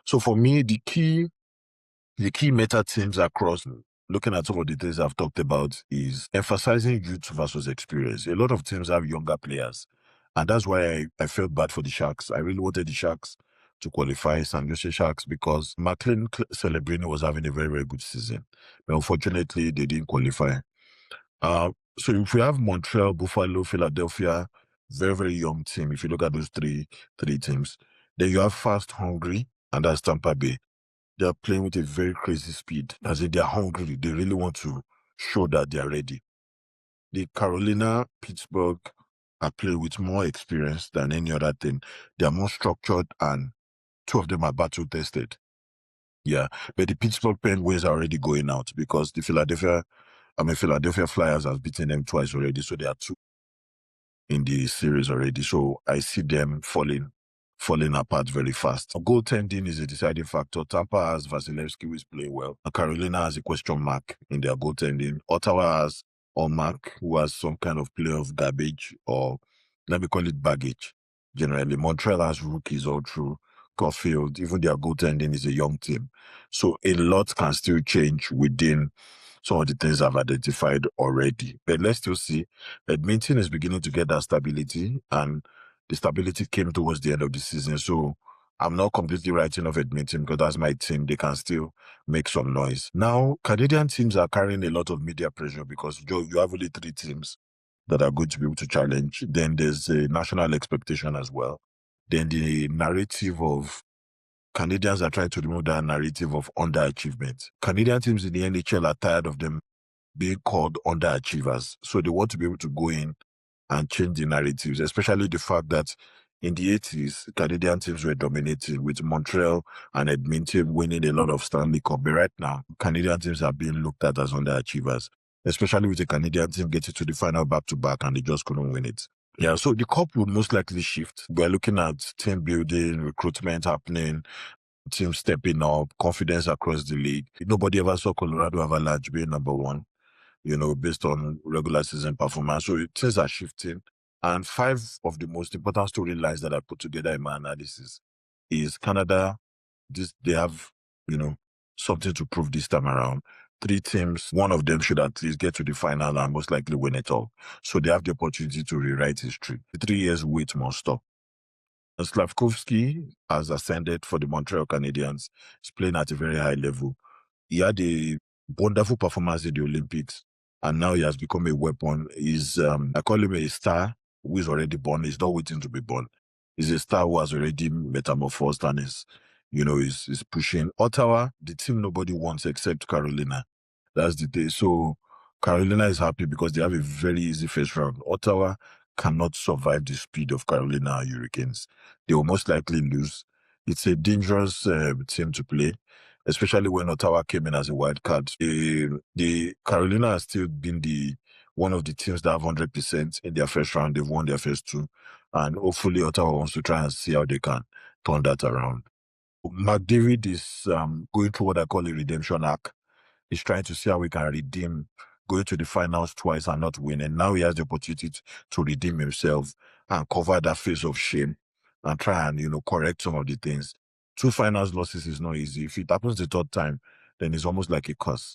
So for me, the key meta teams across, looking at some of the things I've talked about, is emphasizing youth versus experience. A lot of teams have younger players, and that's why I felt bad for the Sharks. I really wanted the Sharks to qualify, San Jose Sharks, because McLean Celebrini was having a very, very good season. But unfortunately, they didn't qualify. So if we have Montreal, Buffalo, Philadelphia, very, very young team, if you look at those three teams, then you have Fast, Hungry, and that's Tampa Bay. They're playing with a very crazy speed. As in, they're hungry. They really want to show that they're ready. The Carolina, Pittsburgh are playing with more experience than any other thing. They're more structured, and two of them are battle tested. Yeah. But the Pittsburgh Penguins are already going out because the Philadelphia Flyers has beaten them twice already. So they are two in the series already. So I see them falling apart very fast. Goaltending is a deciding factor. Tampa has Vasilevsky, who is playing well. Carolina has a question mark in their goaltending. Ottawa has Olmark, who has some kind of play of garbage, or let me call it baggage. Generally, Montreal has rookies all through. Caulfield, even their goaltending is a young team. So a lot can still change within some of the things I've identified already. But let's still see. Edmonton is beginning to get that stability, and the stability came towards the end of the season. So I'm not completely writing off Edmonton because that's my team. They can still make some noise. Now, Canadian teams are carrying a lot of media pressure because you have only three teams that are going to be able to challenge. Then there's a national expectation as well. Then the narrative of Canadians are trying to remove that narrative of underachievement. Canadian teams in the NHL are tired of them being called underachievers. So they want to be able to go in and change the narratives, especially the fact that in the 80s, Canadian teams were dominating with Montreal and Edmonton winning a lot of Stanley Cup. But right now, Canadian teams are being looked at as underachievers, especially with the Canadian team getting to the final back-to-back and they just couldn't win it. Yeah, so the cup would most likely shift. We're looking at team building, recruitment happening, team stepping up, confidence across the league. Nobody ever saw Colorado Avalanche being number one, based on regular season performance. So things are shifting. And five of the most important storylines that I put together in my analysis is Canada. They have, something to prove this time around. Three teams, one of them should at least get to the final and most likely win it all. So they have the opportunity to rewrite history. The 3 years wait must stop. Slavkovsky has ascended for the Montreal Canadiens. He's playing at a very high level. He had a wonderful performance in the Olympics, and now he has become a weapon. I call him a star who is already born. He's not waiting to be born. He's a star who has already metamorphosed and is pushing. Ottawa, the team nobody wants except Carolina. That's the day. So Carolina is happy because they have a very easy first round. Ottawa cannot survive the speed of Carolina Hurricanes. They will most likely lose. It's a dangerous team to play, especially when Ottawa came in as a wild card. The Carolina has still been one of the teams that have 100% in their first round. They've won their first two, and hopefully Ottawa wants to try and see how they can turn that around. McDavid is going through what I call a redemption arc. He's trying to see how we can redeem going to the finals twice and not winning. Now he has the opportunity to redeem himself and cover that face of shame and try and, correct some of the things. Two finals losses is not easy. If it happens the third time, then it's almost like a curse.